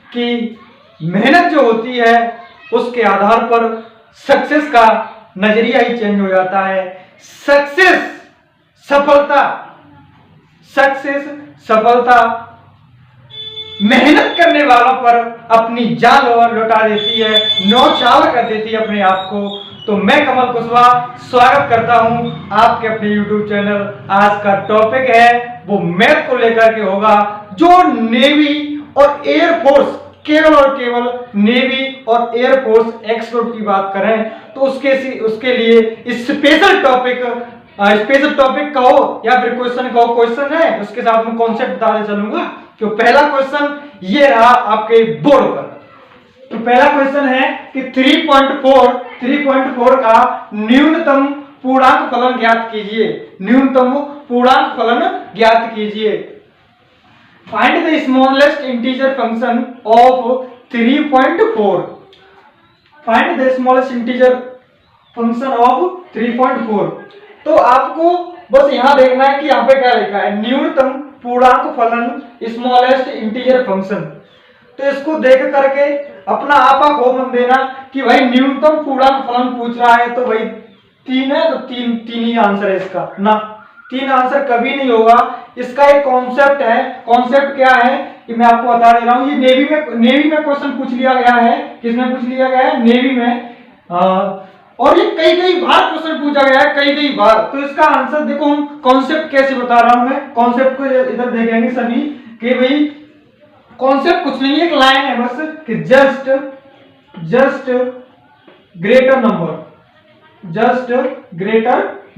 कि मेहनत जो होती है उसके आधार पर सक्सेस का नजरिया ही चेंज हो जाता है। सक्सेस सफलता, सक्सेस सफलता मेहनत करने वालों पर अपनी जान लौटा देती है, न्यौछावर कर देती है अपने आप को। तो मैं कमल कुशवाहा स्वागत करता हूं आपके अपने YouTube चैनल। आज का टॉपिक है वो मैथ को लेकर के होगा, जो नेवी और एयरफोर्स, केवल और केवल नेवी और एयरफोर्स एक्सपर्ट की बात करें तो उसके लिए स्पेशल टॉपिक कहो या फिर क्वेश्चन कहो, क्वेश्चन है उसके साथ में कॉन्सेप्ट बताने चलूंगा। तो पहला क्वेश्चन ये रहा आपके बोर्ड पर। तो पहला क्वेश्चन है कि 3.4 का न्यूनतम पूर्णांक फलन ज्ञात कीजिए। न्यूनतम पूर्णांक फलन ज्ञात कीजिए। Find the smallest integer function of 3.4। Find the smallest integer function of 3.4। तो आपको बस यहां देखना है कि यहां पे क्या लिखा है, न्यूनतम पूर्णांक फलन स्मॉलेस्ट इंटीजर फंक्शन। तो इसको देख करके अपना आपा को मन देना कि भाई न्यूनतम पूर्णांक फलन पूछ रहा है तो भाई 3 है, तो तीन ही आंसर है इसका ना। 3 आंसर कभी नहीं होगा। इसका एक कॉन्सेप्ट है। कॉन्सेप्ट क्या है कि मैं आपको बता दे रहा हूं। ये नेवी में क्वेश्चन पूछ लिया गया है। किसमें पूछ लिया गया है? नेवी में। और ये कई बार क्वेश्चन पूछा गया है, कई बार। तो इसका आंसर देखो, हम कॉन्सेप्ट कैसे बता रहा हूं मैं। कॉन्सेप्ट को इधर देखेंगे सभी कि भाई कॉन्सेप्ट कुछ नहीं है, एक लाइन है बस कि जस्ट ग्रेटर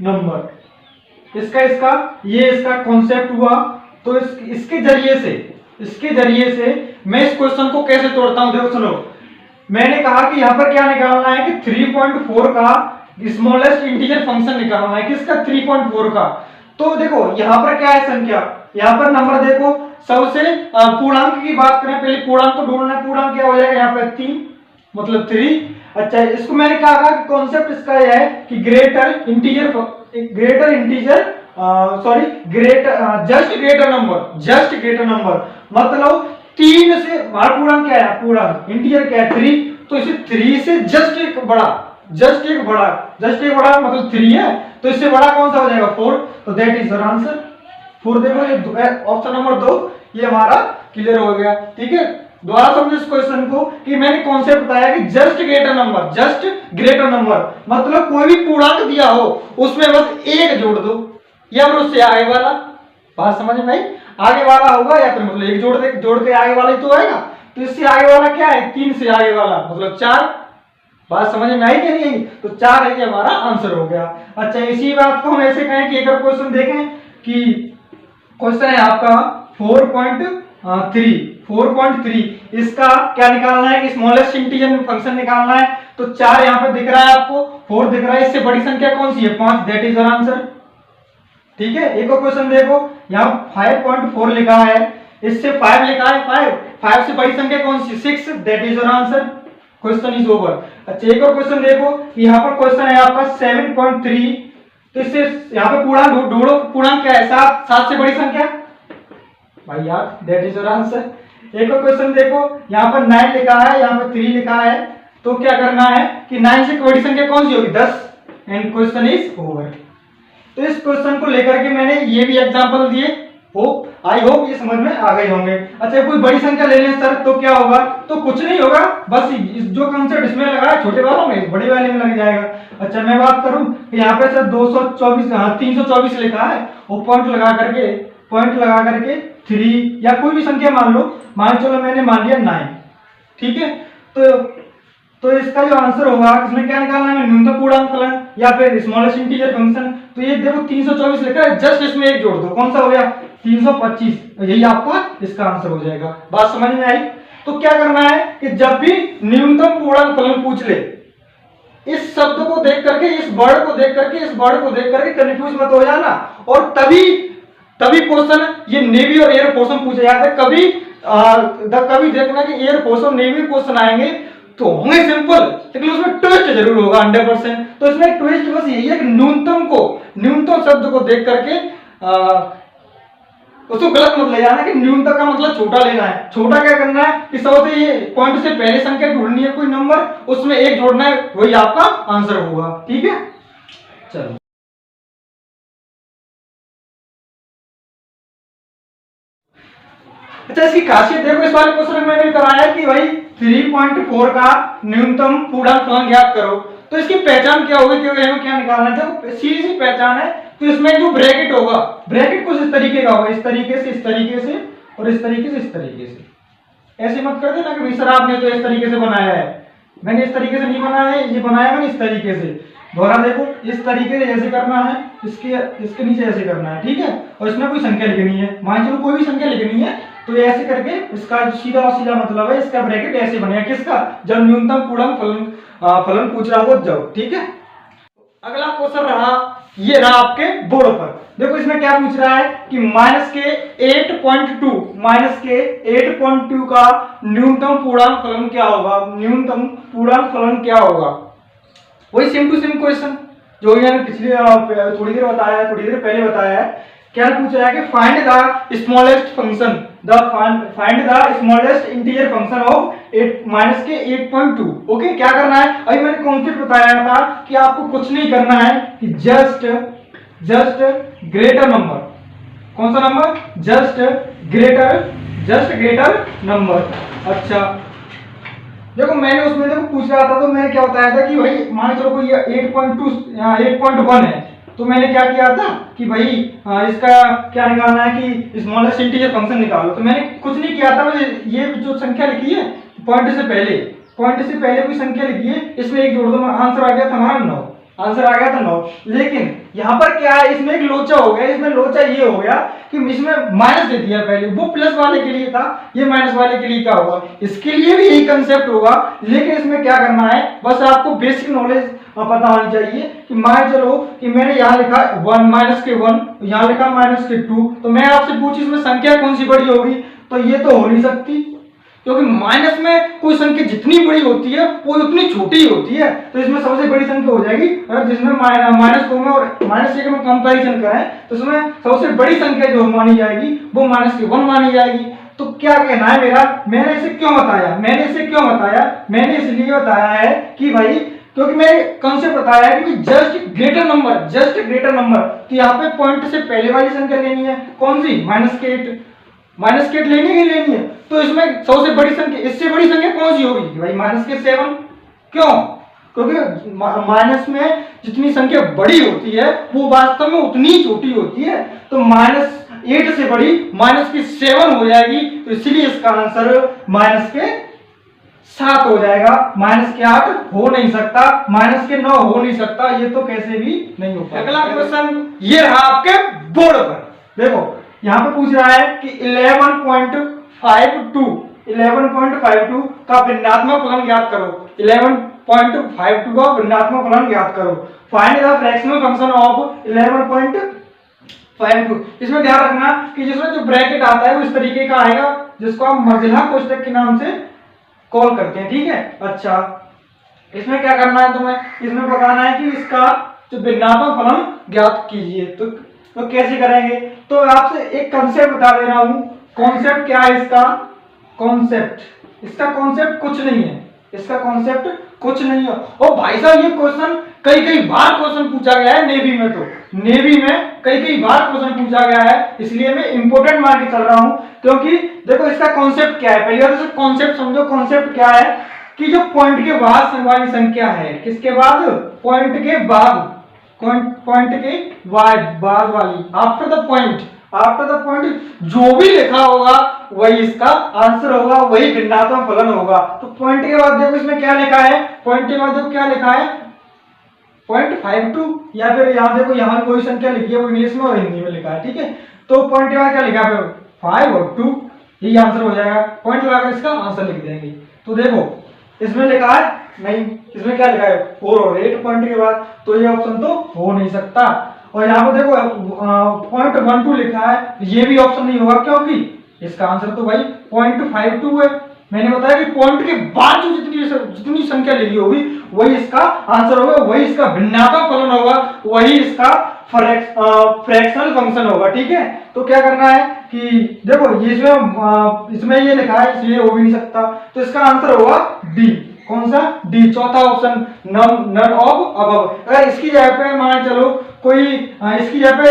नंबर। इसका कॉन्सेप्ट हुआ। तो इसके जरिए से मैं इस क्वेश्चन को कैसे तोड़ता हूं, देखो सुनो। मैंने कहा कि यहां पर क्या निकालना है कि 3.4 का स्मॉलेस्ट इंटीजर फंक्शन निकालना है। किसका? 3.4 का। तो देखो यहां पर क्या है संख्या, यहां पर नंबर देखो। सबसे पूर्णांक की बात करें, पहले पूर्णांक को ढूंढना है। पूर्णांक क्या हो जाएगा यहाँ पे? 3, मतलब 3। अच्छा, इसको मैंने कहा कि कॉन्सेप्ट इसका यह है कि जस्ट ग्रेटर नंबर मतलब 3 से, हमारा पूर्णांक क्या है? पूर्णांक इंटीजर क्या है? 3। तो इसे 3 से जस्ट एक बड़ा मतलब 3 है। तो इससे बड़ा कौन सा हो जाएगा? 4। तो दैट इज योर आंसर 4। देखो ये ऑप्शन नंबर 2 ये हमारा क्लियर हो गया। ठीक है, दोबारा समझो इस क्वेश्चन को कि मैंने कॉन्सेप्ट बताया कि जस्ट ग्रेटर नंबर मतलब कोई भी पूर्णांक दिया हो उसमें बस 1 जोड़ दो या फिर उससे आगे वाला। बात समझ में आई? आगे वाला होगा या फिर मतलब 1 जोड़ के आगे वाला ही तो आएगा। तो इससे आगे वाला क्या है? 3 से आगे वाला मतलब 4। बात समझ में आई कि नहीं? तो 4 है, ये हमारा आंसर हो गया। अच्छा, इसी बात को हम ऐसे कहें कि एक और क्वेश्चन देखें कि क्वेश्चन है आपका 4.3। इसका क्या निकालना है कि स्मॉलेस्ट इंटीजर फंक्शन निकालना है। तो 4 यहाँ पे दिख रहा है आपको, 4 दिख रहा है। इससे बड़ी संख्या कौन सी है? 5। That is your answer. ठीक है, एक और क्वेश्चन देखो, यहाँ 5.4 लिखा है, इससे 5 लिखा है। 5 से बड़ी संख्या कौन सी? 6। That is your answer. Question is over. अच्छा, एक और क्वेश्चन देखो, यहाँ पर क्वेश्चन है आपका 7.3। तो इससे यहाँ पे पूर्णांक ढूंढो। पूर्णांक क्या है? 7 से बड़ी संख्या भाई यार, दैट इज योर आंसर। एक और क्वेश्चन देखो, यहाँ पर 9 लिखा है, यहाँ पर 3 लिखा है। तो क्या करना है कि 9 से बड़ी संख्या कौन सी होगी? 10। And question is over. तो इस क्वेश्चन को लेकर के मैंने ये भी एग्जांपल दिए। आई होप ये समझ में आ गए होंगे। अच्छा, कोई बड़ी संख्या ले लें सर तो क्या होगा? तो कुछ नहीं होगा, बस जो कंसेप्ट इसमें लगा है छोटे वालों में बड़े वाले में लग जाएगा। अच्छा, मैं बात करूं कि यहाँ पे सर 324 लिखा है और पॉइंट लगा करके 3 या कोई भी संख्या मान चलो मैंने मान लिया 9। ठीक है, तो इसका जो आंसर होगा, इसमें क्या निकालना है? न्यूनतम पूर्णांक फलन या फिर स्मॉलेस्ट इंटीजर फंक्शन। तो ये देखो 324 लिखा है, जस्ट इसमें 1 जोड़ दो, कौन सा हो गया? 325। यही आपका इसका आंसर हो जाएगा। बात समझ में आई? तो क्या करना है कि जब भी न्यूनतम पूर्णांक फलन पूछ ले, इस शब्द को देख करके, इस वर्ड को देख करके कंफ्यूज मत हो जाना। और तभी क्वेश्चन ये नेवी और एयर फोर्स में पूछे जाते हैं। कभी देखना कि एयर फोर्स और नेवी क्वेश्चन आएंगे तो होंगे सिंपल, लेकिन उसमें ट्विस्ट जरूर होगा 100%। तो इसमें ट्विस्ट बस यही है कि न्यूनतम शब्द को देख करके उसको गलत मत ले जाना कि न्यूनतम का मतलब छोटा लेना है। छोटा क्या करना है कि सबसे ये पॉइंट से पहले संख्या ढूंढनी है कोई नंबर, उसमें एक जोड़ना है, वही आपका आंसर होगा। ठीक है, चलो अच्छा इसकी खासियत देखो, इस वाले क्वेश्चन में मैंने कराया है कि भाई 3.4 का न्यूनतम पूर्णांक फलन ज्ञात करो। तो इसकी पहचान क्या होगी, क्योंकि हमें क्या निकालना है, देखो सीधी सी पहचान है। तो इसमें जो ब्रैकेट होगा, ब्रैकेट कुछ इस तरीके का होगा, इस तरीके से, इस तरीके से, और इस तरीके से, इस तरीके से। ऐसे मत कर देना कि भाई सर आपने तो इस तरीके से बनाया है, मैंने इस तरीके से नहीं बनाया है, ये बनाया मैंने इस तरीके से। दोबारा देखो, इस तरीके से ऐसे करना है, इसके नीचे ऐसे करना है, ठीक है। और इसमें कोई संख्या लिखनी है, मान चलो कोई भी संख्या लिखनी है, तो ये ऐसे करके इसका सीधा और सीधा मतलब है इसका ब्रैकेट ऐसे बनेगा, किसका, जब न्यूनतम पूर्णांक फलन पूछ रहा हो जब। ठीक है, अगला क्वेश्चन रहा, ये रहा आपके बोर्ड पर। देखो इसमें क्या पूछ रहा है कि माइनस के 8.2 का न्यूनतम पूर्णांक फलन क्या होगा, न्यूनतम पूर्णांक फलन क्या होगा। वही सेम टू सेम क्वेश्चन जो मैंने पिछली थोड़ी देर बताया है, थोड़ी देर पहले बताया है। क्या पूछ रहा है कि find the smallest function, find the smallest integer function of minus के 8.2। ओके, क्या करना है, अभी मैंने कॉन्सेप्ट बताया था कि आपको कुछ नहीं करना है कि जस्ट ग्रेटर नंबर, कौन सा नंबर, जस्ट ग्रेटर नंबर। अच्छा देखो मैंने उसमें देखो पूछ रहा था, तो मैंने क्या बताया था कि भाई मान चलो कोई 8.1 है, तो मैंने क्या किया था कि भाई इसका क्या निकालना है कि स्मॉलेस्ट इंटीजर फंक्शन निकालो। तो मैंने कुछ नहीं किया था, मुझे ये जो संख्या लिखी है पॉइंट से पहले कोई संख्या लिखी है, इसमें एक जोड़ दो, आंसर आ गया था हमारा 9, आंसर आ गया था 9। लेकिन यहाँ पर क्या है, इसमें एक लोचा हो गया, इसमें लोचा ये हो गया कि इसमें माइनस दे दिया पहले, वो प्लस वाले के लिए था, ये माइनस वाले के लिए क्या होगा, इसके लिए भी यही कंसेप्ट होगा। लेकिन इसमें क्या करना है, बस आपको बेसिक नॉलेज पता होनी चाहिए कि मान चलो कि मैंने यहाँ लिखा 1 माइनस के 1, यहाँ लिखा माइनस के 2, तो मैं आपसे पूछी इसमें संख्या कौन सी बड़ी होगी, तो ये तो हो नहीं सकती, क्योंकि माइनस में कोई संख्या जितनी बड़ी होती है वो उतनी छोटी होती है। तो इसमें सबसे बड़ी संख्या हो जाएगी, अगर जिसमें माइनस 2 में और माइनस 1 में कंपैरिजन करें तो उसमें सबसे बड़ी संख्या जो मानी जाएगी वो माइनस के 1 मानी जाएगी। तो क्या कहना है मेरा, मैंने इसे क्यों बताया, मैंने इसलिए बताया है कि भाई क्योंकि मैंने कॉन्सेप्ट बताया है कि जस्ट ग्रेटर नंबर, तो यहाँ पे पॉइंट से पहले वाली संख्या लेनी है, कौन सी, माइनस के 8 लेनी है। तो इसमें सबसे बड़ी संख्या, इससे बड़ी संख्या कौन सी होगी भाई, माइनस के 7। क्यों, क्योंकि माइनस में जितनी संख्या बड़ी होती है वो वास्तव में उतनी छोटी होती है। तो माइनस 8 से बड़ी माइनस की 7 हो जाएगी, तो इसलिए इसका आंसर माइनस के 7 हो जाएगा। माइनस के 8 हो नहीं सकता, माइनस के 9 हो नहीं सकता, ये तो कैसे भी नहीं हो पाएगा। अगला क्वेश्चन ये रहा आपके बोर्ड पर। देखो यहाँ पे पूछ रहा है कि 11.52 का भिन्नात्मक फलन ज्ञात करो। 11.52 का भिन्नात्मक फलन ज्ञात करो। Find the fractional function of 11.52। इसमें ध्यान रखना कि जिसमें जो ब्रैकेट आता है वो इस तरीके का आएगा, जिसको आप मर्जिला कोष्ठक के नाम से कॉल करते हैं। ठीक है, अच्छा इसमें क्या करना है तुम्हें, इसमें बताना है कि इसका जो भिन्नात्मक फलन ज्ञात कीजिए। तो कैसे करेंगे, तो आपसे एक कंसेप्ट बता दे रहा हूं। कॉन्सेप्ट क्या है इसका, इसका कॉन्सेप्ट कुछ नहीं है, और भाई साहब ये क्वेश्चन कई बार क्वेश्चन पूछा गया है नेवी में, तो नेवी में कई बार क्वेश्चन पूछा गया है, इसलिए मैं इंपोर्टेंट मान के चल रहा हूं। क्योंकि देखो इसका कॉन्सेप्ट क्या है, पहले और कॉन्सेप्ट समझो। कॉन्सेप्ट क्या है कि जो पॉइंट के बाद वाली संख्या है, किसके बाद, पॉइंट के बाद वाली, आफ्टर द पॉइंट जो भी लिखा होगा वही इसका आंसर होगा, वही भिन्नात्मक फलन होगा। तो पॉइंट के बाद देखो इसमें क्या लिखा है, 0.52, या फिर यहाँ देखो यहाँ कोई संख्या लिखी है वो इंग्लिश में और हिंदी में लिखा है। ठीक है, तो पॉइंट के बाद क्या लिखा है, 5 और 2, यही आंसर हो जाएगा। पॉइंट लगाकर इसका आंसर लिख देंगे। तो देखो इसमें लिखा है नहीं, इसमें क्या लिखा है 4 और 8 पॉइंट के बाद, तो ये ऑप्शन तो हो नहीं सकता। और यहाँ पर देखो 0.12 लिखा है, ये भी ऑप्शन नहीं होगा, क्योंकि इसका आंसर तो भाई 0.52 है। मैंने बताया कि पॉइंट के बाद जो जितनी संख्या लिखी होगी वही इसका आंसर होगा, वही इसका भिन्नात्मक फलन होगा, वही इसका फ्रैक्शनल फंक्शन होगा, ठीक है। तो क्या करना है कि देखो ये इसमें ये लिखा है इसलिए हो भी नहीं सकता, तो इसका आंसर होगा डी। कौन सा? डी, चौथा ऑप्शन, नन ऑफ अबव। अगर इसकी जगह पे मान चलो कोई इसकी जगह पे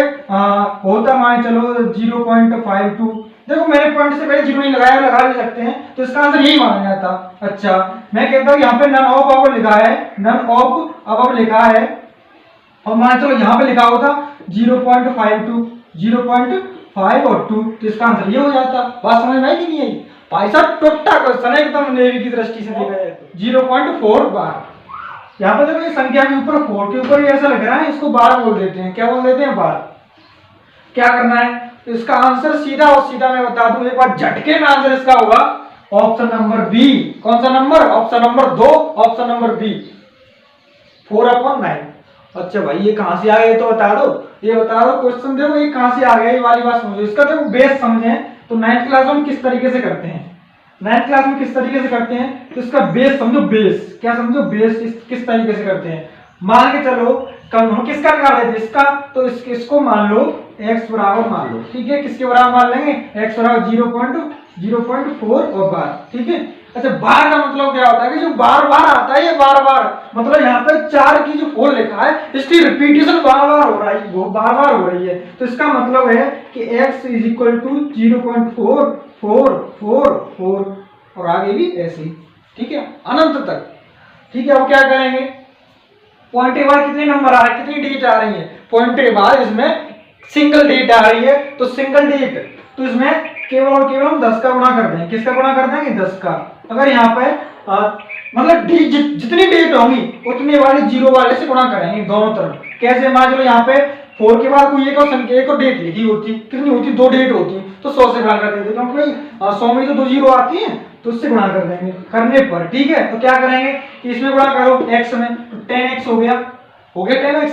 होता मान चलो 0.52, देखो मैंने पॉइंट से पहले जीरो नहीं लगाया, लगा भी सकते हैं, तो इसका आंसर यही माना जाता। अच्छा, मैं कहता हूँ यहाँ पे नन ऑफ अबव लिखा है, नन ऑफ अबव लिखा है, और मान चलो यहाँ पे लिखा होता 0.52, 0.5 और 2, तो इसका आंसर ये हो जाता। बात समझ में आई कि नहीं आई? भाई साहब टोटा क्वेश्चन है एकदम नेवी की दृष्टि से देखा जाए तो। 0.4 बार, यहाँ पे देखो ये संख्या के ऊपर 4 के ऊपर ऐसा लग रहा है, इसको बार बोल देते हैं। क्या बोल देते हैं? बार। क्या करना है? तो इसका आंसर सीधा और सीधा मैं बता दूं एक बार झटके में, आंसर इसका होगा ऑप्शन नंबर बी। कौन सा number? Option number 2, option number B, 4/9। अच्छा भाई ये कहां से आ गया तो बता दो, ये बता दो क्वेश्चन। देखो ये कहां से आ गया, ये वाली बात समझो। इसका देखो बेस समझें तो 9th क्लास में किस तरीके से करते हैं, 9th क्लास में किस तरीके से करते हैं, तो इसका बेस समझो। बेस क्या समझो? बेस किस तरीके से करते हैं। मान के चलो हम किसका निकाल रहे थे? इसका, तो इसको मान लो x बराबर मान लो, ठीक है। किसके बराबर मान लेंगे? x बराबर 0.4 और बार, ठीक है। अच्छा, बार का मतलब क्या होता है कि जो बार बार आता है, ये बार बार मतलब यहाँ पे 4 की जो 4 लिखा है इसकी रिपीटेशन बार बार हो रहा है, वो बार बार हो रही है, तो इसका मतलब है कि x इज इक्वल टू 0.44444 और आगे भी ऐसे ही, ठीक है, अनंत तक, ठीक है। अब क्या करेंगे? पॉइंट के बाद कितने नंबर आ रहे हैं, कितनी डिजिट आ रही है? पॉइंट के बाद इसमें सिंगल डिजिट आ रही है, तो सिंगल डिजिट, तो इसमें केवल और केवल हम 10 का गुणा कर देंगे। किसका गुणा कर देंगे? 10 का। अगर यहाँ पे मतलब जितनी डिजिट होंगी उतने वाले जीरो वाले से गुणा करेंगे दोनों तरफ। कैसे? मान चलो यहाँ पे 4 के बाद कोई एक और संख्या, एक और डेट लिखी होती, कितनी होती? 2 डेट होती, तो 100 से गुणा कर देते, क्योंकि भाई 100 में तो 2 जीरो आती है, तो उससे गुणा कर देंगे करने पर, ठीक है। तो क्या करेंगे कि इसमें गुणा करो x में, तो 10x हो गया 10x,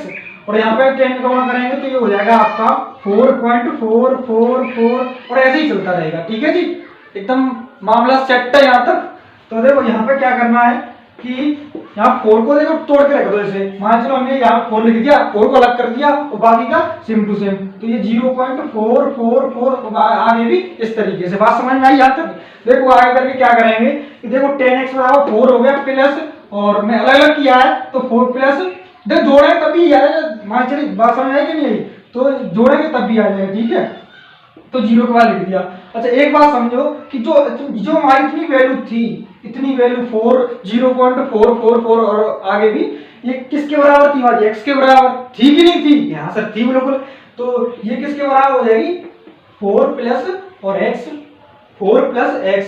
और यहाँ पे 10 का गुणा करेंगे तो ये हो जाएगा आपका 4.444 और ऐसे ही चलता रहेगा, ठीक है जी। एकदम मामला सेट है यहाँ तक। तो देखो यहाँ पे क्या करना है कि यहाँ 4 को देखो तोड़ के रख दो ऐसे। मान चलो हमने यहाँ 4 लिख दिया, 4 को अलग कर दिया और बाकी का सेम टू सेम, तो ये 0.444 आगे भी इस तरीके से। बात समझ में आई यहाँ तक? देखो आगे करके क्या करेंगे कि देखो 10x बराबर 4 हो गया प्लस, और मैं अलग अलग किया है तो 4 प्लस, देख जोड़े तभी आएगा। मान चलिए बात समझ आएगी नहीं आई तो जोड़ेंगे तब भी आ जाएगा, ठीक है। तो 0 के बाद लिख दिया। अच्छा, एक बात समझो कि जो हमारी इतनी वैल्यू थी, इतनी वैल्यू 0.444 और आगे भी, ये किसके बराबर थी? हमारी x के बराबर थी कि नहीं थी? यहाँ सर थी बिल्कुल। तो ये किसके बराबर हो जाएगी? 4 प्लस और x, 4 प्लस x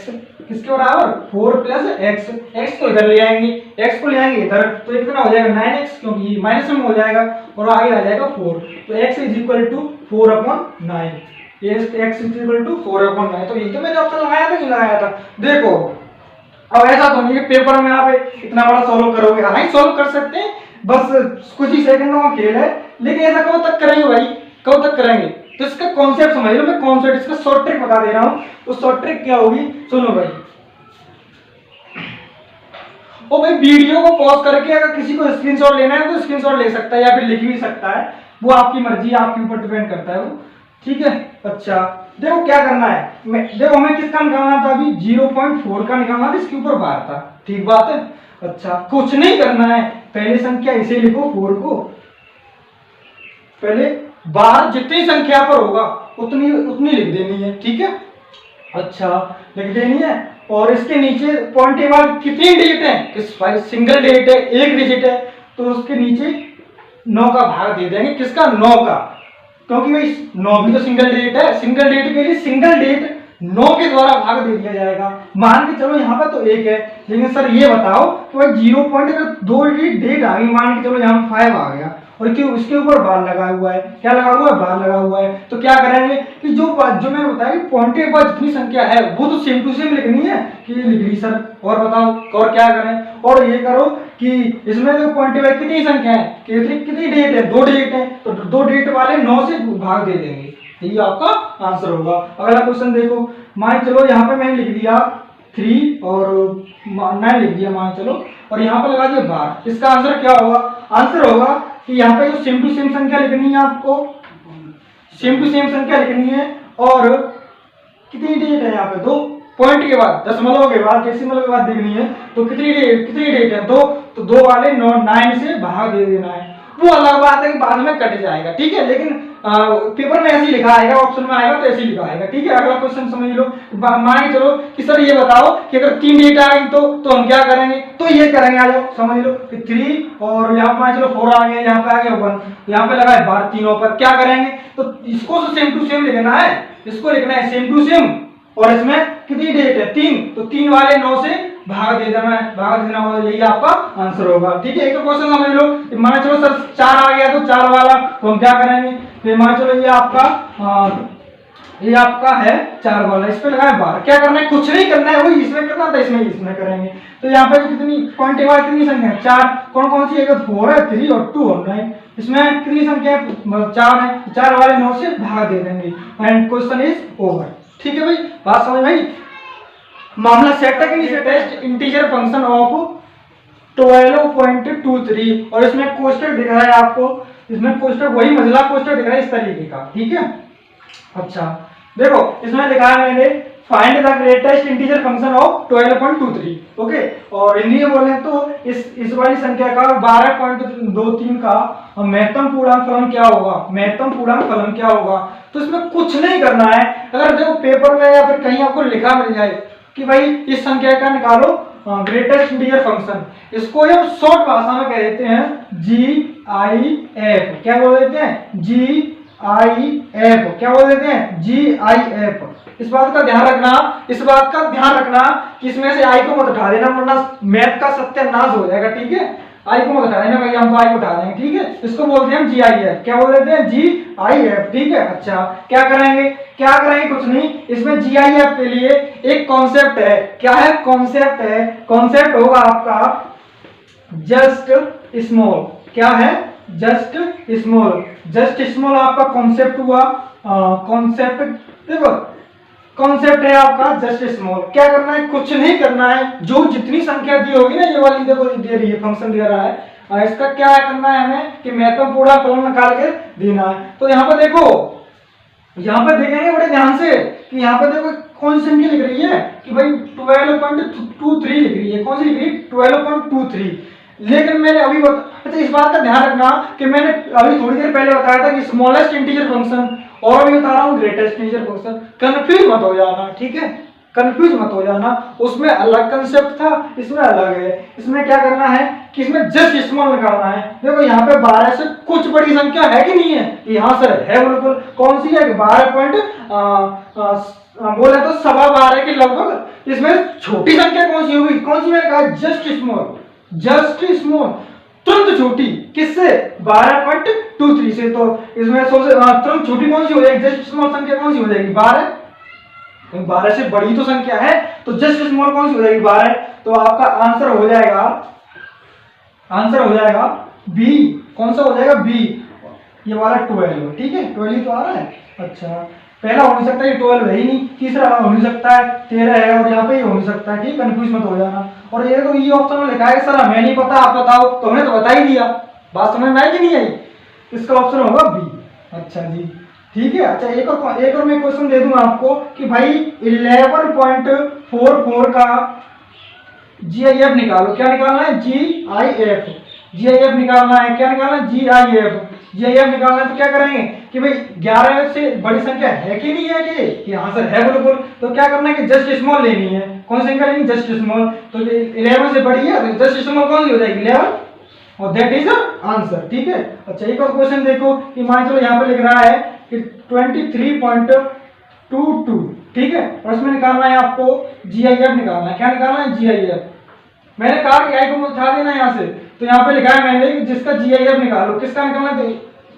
किसके बराबर? 4 प्लस x, x को इधर ले आएंगे, x को ले आएंगे इधर, तो इतना हो जाएगा 9x, क्योंकि माइनस में हो जाएगा, और आगे आ जाएगा 4, तो x इज इक्वल टू 4/9, ये x इज इक्वल टू 4/9। तो ये तो मैंने ऑप्शन लगाया था, नहीं लगाया था? देखो अब ऐसा तो नहीं कि पेपर में आप इतना बड़ा सॉल्व करोगे, हाँ सॉल्व कर सकते हैं, बस कुछ ही सेकंडों का खेल है, लेकिन ऐसा कब तक करेंगे भाई, कब तक करेंगे? तो इसका कॉन्सेप्ट समझ लो, मैं कॉन्सेप्ट इसका शॉर्ट ट्रिक बता दे रहा हूं। वो शॉर्ट ट्रिक क्या होगी सुनो भाई। ओ भाई वीडियो को पॉज करके अगर किसी को स्क्रीनशॉट लेना है तो स्क्रीनशॉट ले सकता है या फिर लिख भी सकता है, वो आपकी मर्जी, आपके ऊपर डिपेंड करता है वो, ठीक है। अच्छा देखो क्या करना है, देखो हमें किसका निकालना था? अभी 0.4 का निकालना था, इसके ऊपर बार था, ठीक बात है। अच्छा कुछ नहीं करना है, पहले संख्या इसे लिखो 4 को, पहले बार जितनी संख्या पर होगा उतनी उतनी लिख देनी है, ठीक है। अच्छा लिख देनी है, और इसके नीचे पॉइंट के बाद कितनी डिजिट है? किस भाई सिंगल डिजिट है, एक डिजिट है, तो उसके नीचे 9 का भाग दे देंगे। किसका? 9 का, क्योंकि भाई 9 भी तो सिंगल डिजिट है, सिंगल डिजिट के लिए सिंगल डिजिट 9 के द्वारा भाग दे दिया जाएगा। मान के चलो यहाँ पर तो 1 है, लेकिन सर ये बताओ कि भाई 0.2 डिजिट आ गई, मान के चलो यहाँ 5 आ गया, और क्यों? इसके ऊपर बार लगा हुआ है, क्या लगा हुआ है? बार लगा हुआ है। तो क्या करेंगे कि जो मैंने बताया कि पॉइंट के बाद जितनी संख्या है वो तो सेम टू सेम लिखनी है, कि ये लिख ली सर, और बताओ और क्या करें? और ये करो कि इसमें जो पॉइंट के बाद कितनी संख्या है, कितनी डिजिट है? 2 डिजिट है, तो 2 डिजिट वाले 9 से भाग दे देंगे, ये आपका आंसर होगा। अगला क्वेश्चन देखो, मान चलो यहाँ पे मैंने लिख दिया 3 और 9 लिख दिया मान चलो, और यहाँ पर लगा दिया बार, इसका आंसर क्या होगा? आंसर होगा कि यहाँ पे जो सेम टू सेम संख्या लिखनी है आपको, सेम टू सेम संख्या लिखनी है, और कितनी डेट है यहाँ पे, 2 पॉइंट के बाद, दशमलव के बाद, डेसिमल के बाद देखनी है, तो कितनी डेट है, 2, तो 2 वाले 9 से भाग दे देना है। वो अलग बात है कि बाद में कट जाएगा, ठीक है, लेकिन पेपर में ऐसे ही लिखा आएगा, ऑप्शन में आएगा तो ऐसे ही लिखा आएगा, ठीक है। अगला क्वेश्चन समझ लो, मान के चलो कि सर ये बताओ कि अगर 3 डेट आ गई तो हम क्या करेंगे, तो ये करेंगे, आ जाओ समझ लो कि 3 और यहाँ पे मान चलो 4 आ गया, यहाँ पे आ गया 1, यहाँ पे लगा है 12 तीनों पर, क्या करेंगे, तो इसको तो सेम टू सेम लिखना है, इसको लिखना है सेम टू सेम, और इसमें कितनी डेट है 3, तो 3 वाले 9 से भाग दे देना है, भाग देना होगा, यही आपका आंसर होगा, ठीक है। एक क्वेश्चन समझ लो, मान चलो सर 4 आ गया तो 4 वाला तो हम क्या करेंगे, फिर मान चलो ये आपका है 4 वाला, इस पे लगा है 12, क्या करना है, कुछ नहीं करना है, वही इसमें करना था, इसमें करेंगे। तो यहाँ पे कितनी पॉइंट के बाद कितनी संख्या है, 4, कौन सी है, 4 है, 3 और 2 और 9, इसमें कितनी संख्या है, 4 है, 4 वाले 9 से भाग दे देंगे, एंड क्वेश्चन इज ओवर, ठीक है भाई, बात समझ में आई। मामला सेट है कि नहीं set, test integer function of 12.23, और इसमें कोष्टक दिख रहा है आपको, इसमें कोष्टक वही मझला कोष्टक दिख रहा है इस तरीके का, ठीक है। अच्छा देखो इसमें लिखा है मैंने, find the greatest integer function of 12.23, okay, और हिंदी में बोले तो इस वाली संख्या का 12.23 का महत्तम पूर्णांक फलन क्या होगा, महत्तम पूर्णांक फलन क्या होगा। तो इसमें कुछ नहीं करना है, अगर देखो पेपर में या फिर कहीं आपको लिखा मिल जाए कि भाई इस संख्या का निकालो ग्रेटेस्ट इंटीजर फंक्शन, इसको हम शॉर्ट भाषा में कह देते हैं GIF, क्या बोल देते हैं, GIF, क्या बोल देते हैं, GIF। इस बात का ध्यान रखना कि इसमें से आई को मत उठा देना, वरना मैथ का सत्यानाश हो जाएगा, ठीक है। आई को मत उठा देना भाई, हम तो आई को उठा देंगे, ठीक है। इसको बोलते हैं GIF, क्या बोल देते हैं, GIF, ठीक है। अच्छा क्या करेंगे कुछ नहीं, इसमें GIF के लिए एक कॉन्सेप्ट है, क्या है, कॉन्सेप्ट होगा आपका जस्ट स्मॉल, क्या है, जस्ट स्मॉल आपका कॉन्सेप्ट हुआ, कॉन्सेप्ट देखो, कॉन्सेप्ट है आपका जस्ट स्मॉल। क्या करना है, कुछ नहीं करना है, जो जितनी संख्या दी होगी ना, ये वाली देखो दे रही है, फंक्शन दे रहा है, इसका क्या करना है हमें कि महत्तम पूर्णांक फलन निकाल के देना है। तो यहाँ पे देखो, यहाँ पे देखेंगे बड़े ध्यान से कि यहाँ पे देखो कौन सी संख्या लिख रही है कि भाई 12.23 लिख रही है, कौन सी लिख रही है, 12.23। लेकिन मैंने अभी अच्छा इस बात का ध्यान रखना कि मैंने अभी थोड़ी देर पहले बताया था कि स्मॉलेस्ट इंटीजर फंक्शन, और अभी बता रहा हूँ ग्रेटेस्ट इंटीजर फंक्शन, कंफ्यूज मत हो जाना, ठीक है, कंफ्यूज मत हो जाना, उसमें अलग कंसेप्ट था, इसमें अलग है। इसमें क्या करना है कि इसमें जस्ट स्मॉल निकालना है। देखो यहाँ पे 12 से कुछ बड़ी संख्या है कि नहीं है, यहाँ सर है बिल्कुल, कौन सी है, 12 पॉइंट बोले तो 12.25 के लगभग। इसमें छोटी संख्या कौन सी होगी, कौन सी, मैंने कहा जस्ट स्मॉल, तुरंत छोटी, किससे, 12.23 से। तो इसमें सबसे तुरंत छोटी कौन सी हो जाएगी, जस्ट स्मॉल संख्या कौन सी हो जाएगी, 12 से बड़ी तो संख्या है, तो जस्ट स्मॉल कौन सी हो जाएगी, 12। तो आपका आंसर हो जाएगा बी, कौन सा हो जाएगा, बी, ये वाला 12, ठीक है, 12 ही तो आ रहा है। अच्छा पहला हो नहीं सकता, ये 12 है ही नहीं, तीसरा हो नहीं सकता है, 13 है, और यहाँ पे ही हो नहीं सकता है, ठीक, कंफ्यूज मत हो जाना। और ये तो ये ऑप्शन में लिखा है सर हमें नहीं पता, आप बताओ, तो हमने तो बता ही दिया, बात समझ में आई कि नहीं आई, इसका ऑप्शन होगा बी। अच्छा जी ठीक है। अच्छा एक और मैं क्वेश्चन दे दूंगा आपको कि भाई 11.44 का GIF निकालो, क्या निकालना है, GIF निकालना है, क्या निकालना है, GIF निकालना है। तो क्या करेंगे कि भाई 11 से बड़ी संख्या है कि नहीं है, कि हाँ सर है बिल्कुल। तो क्या करना है कि जस्ट स्मॉल लेनी है, कौन सी संख्या लेनी, जस्ट स्मॉल। तो 11 से बड़ी है, तो जस्ट स्मॉल कौन सी हो जाएगी, 11, और दैट इज आंसर, ठीक है। अच्छा एक और क्वेश्चन देखो कि मान चलो यहाँ पे लिख रहा है कि 23.22, ठीक है, और इसमें निकालना है आपको GIF निकालना है, क्या निकालना है, GIF। मैंने कहा कि आई को उठा देना यहाँ से, तो यहाँ पे लिखा है मैंने कि जिसका GIF निकालो, किसका निकालना है,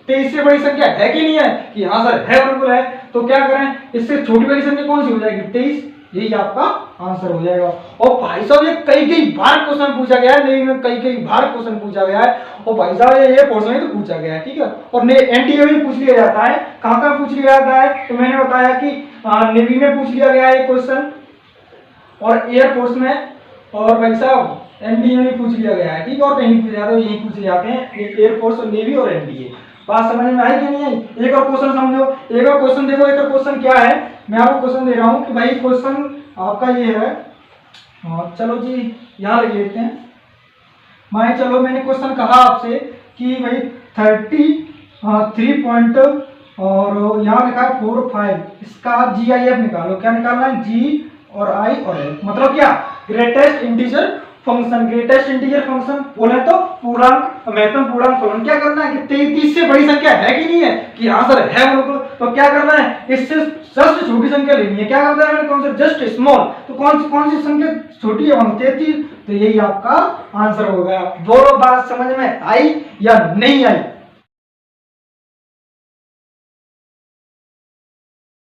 23 से बड़ी संख्या है कि नहीं है, कि हाँ सर है बिल्कुल है। तो क्या करें, इससे छोटी बड़ी संख्या कौन सी हो जाएगी, 23, यही आपका आंसर हो जाएगा। और भाई साहब ये कई बार क्वेश्चन पूछा गया है, नेवी में कई बार क्वेश्चन पूछा गया है, और भाई साहब ये पोर्शन तो पूछा गया है, ठीक है। और NTA में पूछ लिया जाता है, कहाँ पूछ लिया जाता है, तो मैंने बताया कि नेवी में पूछ लिया गया है क्वेश्चन, और एयरफोर्स में, और भाई साहब एनडीए में पूछ लिया गया है, ठीक है, और कहीं पूछ लिया तो यही पूछ ले जाते हैं एयरफोर्स और नेवी और एनडीए। बात समझ में आई कि नहीं आई? एक और क्वेश्चन समझो, एक और क्वेश्चन देखो, एक और क्वेश्चन क्या है, मैं आपको क्वेश्चन दे रहा हूं कि भाई क्वेश्चन आपका ये है, चलो जी यहाँ लिख लेते हैं। मान चलो मैंने क्वेश्चन कहा आपसे कि भाई 33 पॉइंट और यहाँ लिखा है 4 5, इसका GIF निकालो। क्या निकालना है? G और I और F, मतलब क्या? Greatest integer function. Greatest integer function बोले तो पूर्णांक, महत्तम पूर्णांक फलन। क्या करना है कि 33 से बड़ी संख्या है कि नहीं है, कि हाँ सर है बिल्कुल, तो क्या करना है, इससे जस्ट छोटी संख्या लेनी है। क्या करता है मैंने, कौन सा? Just small. तो कौन सी संख्या छोटी है? 33। तो यही आपका आंसर हो गया। बोलो बात समझ में आई या नहीं आई?